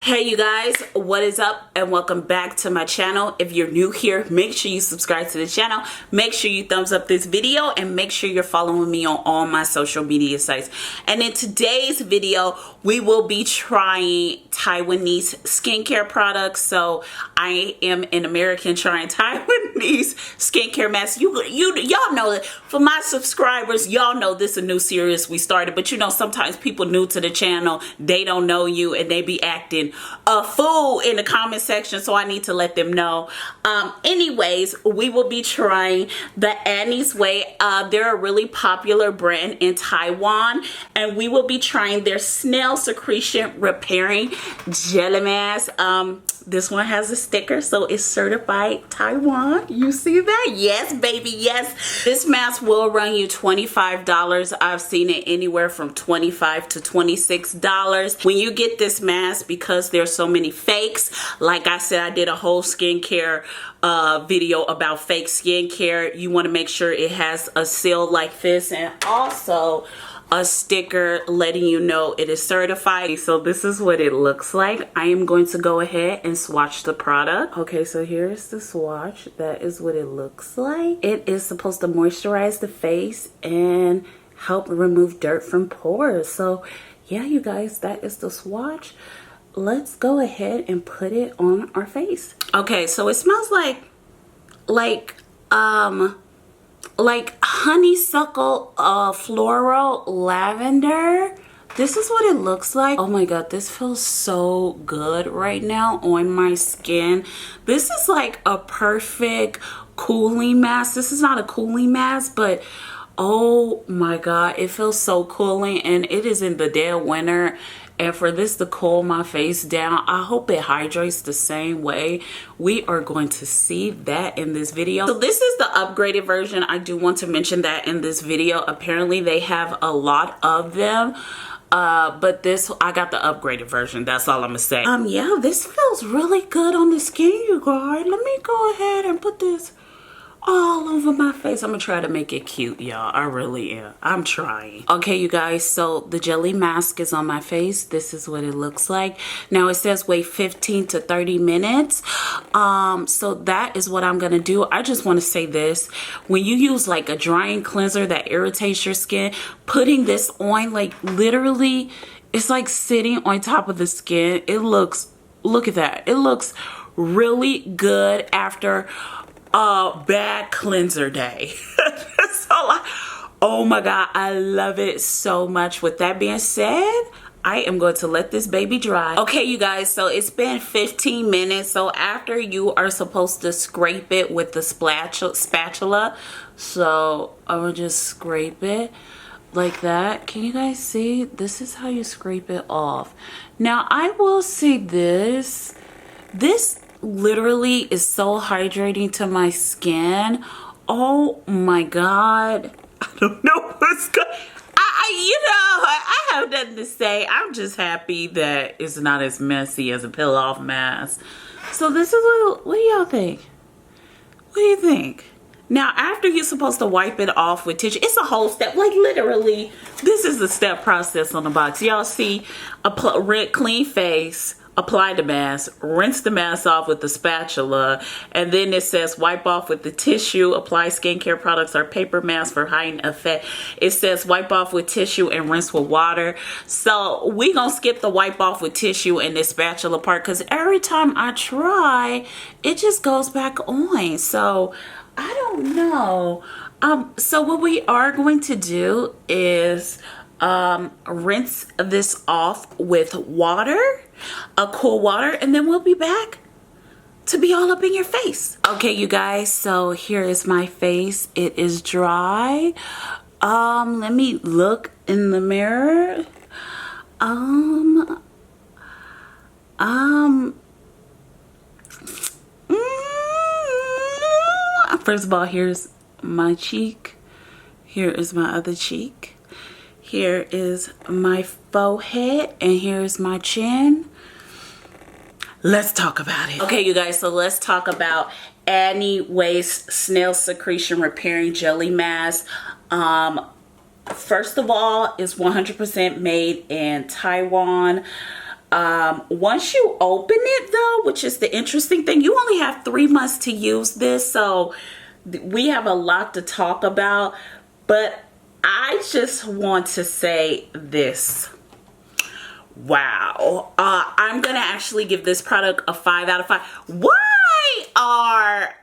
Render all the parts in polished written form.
Hey you guys, what is up and welcome back to my channel. If you're new here, make sure you subscribe to the channel, make sure you thumbs up this video, and make sure you're following me on all my social media sites. And in today's video, we will be trying Taiwanese skincare products. So I am an American trying Taiwanese skincare masks. Y'all know that. For my subscribers, y'all know this is a new series we started, but you know sometimes people new to the channel, they don't know you and they be acting a fool in the comment section, so I need to let them know. Anyways, we will be trying the Annie's Way. They're a really popular brand in Taiwan, and we will be trying their snail secretion repairing jelly mask. This one has a sticker, so it's certified Taiwan. You see that? Yes, baby, yes. This mask will run you $25. I've seen it anywhere from $25 to $26. When you get this mask, because there's so many fakes, like I said, I did a whole skincare video about fake skincare. You want to make sure it has a seal like this, and also a sticker letting you know it is certified. So this is what it looks like. I am going to go ahead and swatch the product. Okay, so here's the swatch. That is what it looks like. It is supposed to moisturize the face and help remove dirt from pores. So yeah, you guys, that is the swatch. Let's go ahead and put it on our face. Okay, so it smells like honeysuckle, floral lavender. This is what it looks like. Oh my god, this feels so good right now on my skin. This is like a perfect cooling mask. This is not a cooling mask, but oh my god, it feels so cooling, and it is in the dead winter. And for this to cool my face down, I hope it hydrates the same way. We are going to see that in this video. So this is the upgraded version. I do want to mention that in this video. Apparently they have a lot of them. But this, I got the upgraded version. That's all I'm gonna say. Yeah, this feels really good on the skin, you guys. Let me go ahead and put this all over my face. I'm gonna try to make it cute, y'all. I really am. I'm trying. Okay, you guys, so the jelly mask is on my face. This is what it looks like. Now it says wait 15 to 30 minutes. So that is what I'm gonna do. I just want to say this. When you use like a drying cleanser that irritates your skin, putting this on, like literally, it's like sitting on top of the skin. It looks, look at that. It looks really good after a bad cleanser day. So oh my god, I love it so much. With that being said, I am going to let this baby dry. Okay, you guys, so it's been 15 minutes. So after, you are supposed to scrape it with the spatula. So I'm gonna just scrape it like that. Can you guys see? This is how you scrape it off. Now I will say this literally is so hydrating to my skin. Oh my god, I don't know what's good. I have nothing to say. I'm just happy that it's not as messy as a peel off mask. So this is what do y'all think? What do you think? Now after, you're supposed to wipe it off with tissue. It's a whole step, like literally this is the step process on the box. Y'all see, a clean face, apply the mask, rinse the mask off with the spatula, and then it says wipe off with the tissue, apply skincare products or paper mask for heightened effect. It says wipe off with tissue and rinse with water. So we gonna skip the wipe off with tissue and this spatula part, because every time I try, it just goes back on. So I don't know. So what we are going to do is rinse this off with water, a cool water, and then we'll be back to be all up in your face. Okay, you guys, so here is my face. It is dry. Let me look in the mirror. First of all, here's my cheek. Here is my other cheek. Here is my forehead, and here's my chin. Let's talk about it. Okay, you guys, so let's talk about Annie's Way Snail Secretion Repairing Jelly Mask. First of all, it's 100% made in Taiwan. Once you open it though, which is the interesting thing, you only have 3 months to use this, so we have a lot to talk about. But I just want to say this. Wow. I'm gonna actually give this product a 5 out of 5. Why are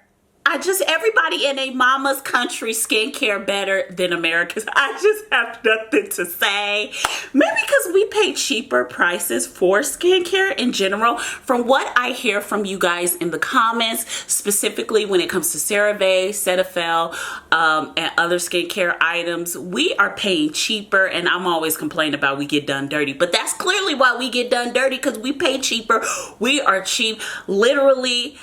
everybody in a mama's country skincare better than America's? I just have nothing to say. Maybe because we pay cheaper prices for skincare in general. From what I hear from you guys in the comments, specifically when it comes to CeraVe, Cetaphil, and other skincare items, we are paying cheaper, and I'm always complaining about we get done dirty. But that's clearly why we get done dirty, because we pay cheaper. We are cheap. Literally,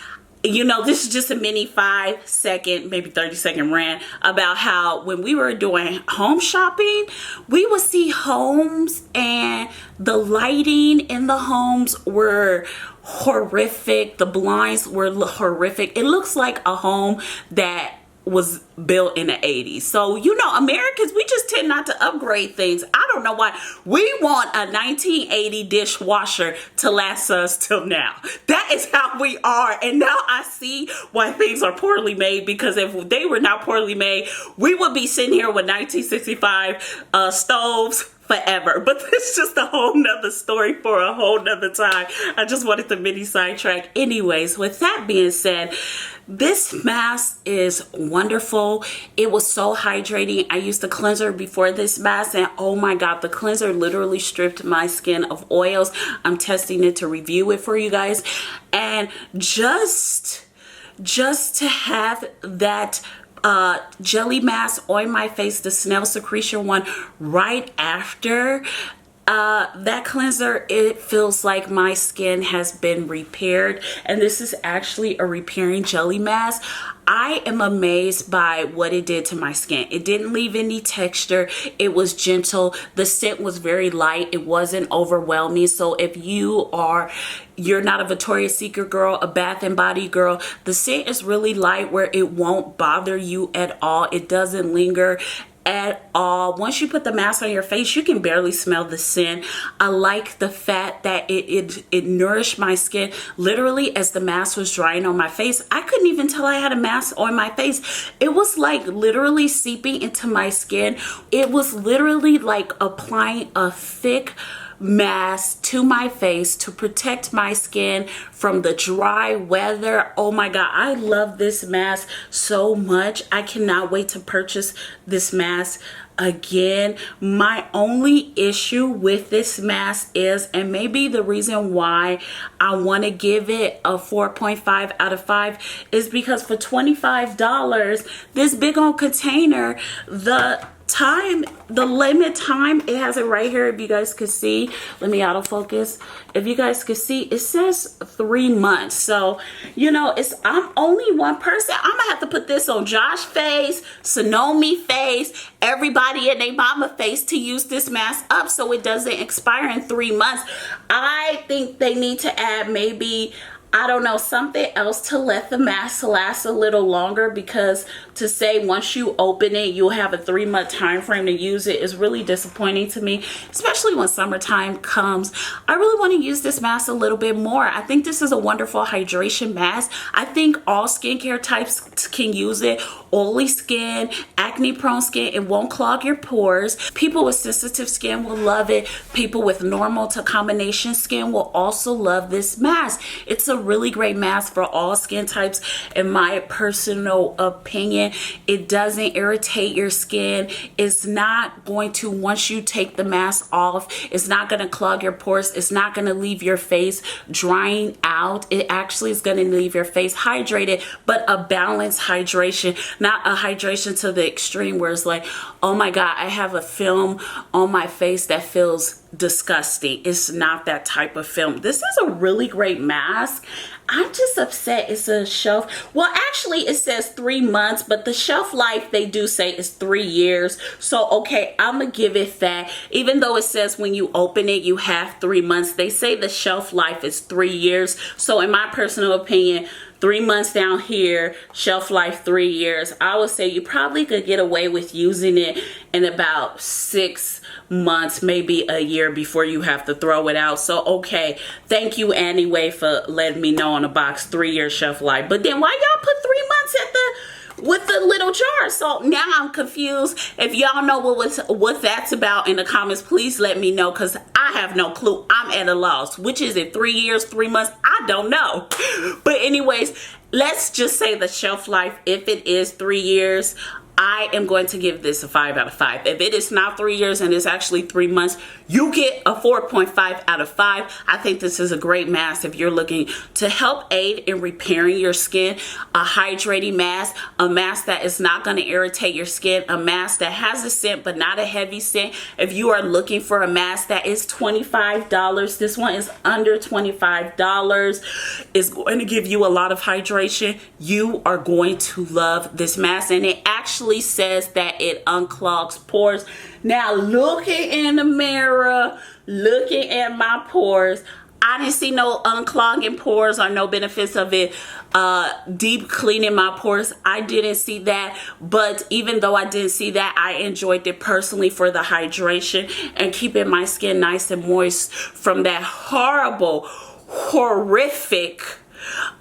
you know, this is just a mini 5-second, maybe 30-second rant about how when we were doing home shopping, we would see homes and the lighting in the homes were horrific. The blinds were horrific. It looks like a home that was built in the 80s. So, you know, Americans, we just tend not to upgrade things. I don't know why. We want a 1980 dishwasher to last us till now. That is how we are. And now I see why things are poorly made, because if they were not poorly made, we would be sitting here with 1965 stoves forever. But it's just a whole nother story for a whole nother time. I just wanted the mini sidetrack. Anyways, with that being said, this mask is wonderful. It was so hydrating. I used the cleanser before this mask, and oh my god, the cleanser literally stripped my skin of oils. I'm testing it to review it for you guys, and just to have that jelly mask on my face, the snail secretion one, right after that cleanser, it feels like my skin has been repaired. And this is actually a repairing jelly mask. I am amazed by what it did to my skin. It didn't leave any texture. It was gentle. The scent was very light. It wasn't overwhelming. So if you're not a Victoria's Secret girl, a Bath and Body girl, the scent is really light where it won't bother you at all. It doesn't linger at all. Once you put the mask on your face, you can barely smell the scent. I like the fact that it nourished my skin. Literally, as the mask was drying on my face, I couldn't even tell I had a mask on my face. It was like literally seeping into my skin. It was literally like applying a thick mask to my face to protect my skin from the dry weather. Oh my god, I love this mask so much. I cannot wait to purchase this mask again. My only issue with this mask is, and maybe the reason why I want to give it a 4.5 out of 5, is because for $25, this big old container, the limit time, it has it right here. If you guys could see, let me autofocus. If you guys could see, it says 3 months. So, you know, I'm only one person. I'm gonna have to put this on Josh's face, Sonomi face, everybody in their mama face to use this mask up so it doesn't expire in 3 months. I think they need to add maybe, I don't know, something else to let the mask last a little longer, because to say once you open it you'll have a 3-month time frame to use it is really disappointing to me, especially when summertime comes. I really want to use this mask a little bit more. I think this is a wonderful hydration mask. I think all skincare types can use it. Oily skin, acne prone skin, it won't clog your pores. People with sensitive skin will love it. People with normal to combination skin will also love this mask. It's a really great mask for all skin types, in my personal opinion. It doesn't irritate your skin. It's not going to, once you take the mask off, it's not going to clog your pores. It's not going to leave your face drying out. It actually is going to leave your face hydrated, but a balanced hydration, not a hydration to the extreme where it's like, oh my god, I have a film on my face that feels disgusting. It's not that type of film. This is a really great mask. I'm just upset it's a shelf. Well, actually it says 3 months, but the shelf life they do say is 3 years. So okay, I'm gonna give it that. Even though it says when you open it you have 3 months, they say the shelf life is 3 years. So in my personal opinion, 3 months down here, shelf life 3 years. I would say you probably could get away with using it in about 6 months, maybe a year before you have to throw it out. So okay, thank you anyway for letting me know on the box 3-year shelf life. But then why y'all put 3 months at the with the little jar? So now I'm confused. If y'all know what that's about in the comments, please let me know, because I have no clue. I'm at a loss. Which is it, 3 years, 3 months? I don't know. But anyways, let's just say the shelf life, if it is 3 years, I am going to give this a 5 out of 5. If it is not 3 years and it's actually 3 months, you get a 4.5 out of 5. I think this is a great mask if you're looking to help aid in repairing your skin. A hydrating mask, a mask that is not going to irritate your skin, a mask that has a scent but not a heavy scent. If you are looking for a mask that is $25, this one is under $25. It's going to give you a lot of hydration. You are going to love this mask, and it actually says that it unclogs pores. Now looking in the mirror, looking at my pores, I didn't see no unclogging pores or no benefits of it deep cleaning my pores. I didn't see that. But even though I didn't see that, I enjoyed it personally for the hydration and keeping my skin nice and moist from that horrible, horrific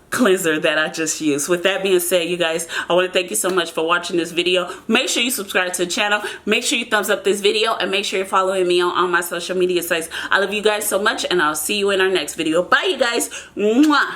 cleanser that I just used. With that being said, you guys, I want to thank you so much for watching this video. Make sure you subscribe to the channel, make sure you thumbs up this video, and make sure you're following me on all my social media sites. I love you guys so much, and I'll see you in our next video. Bye, you guys. Mwah.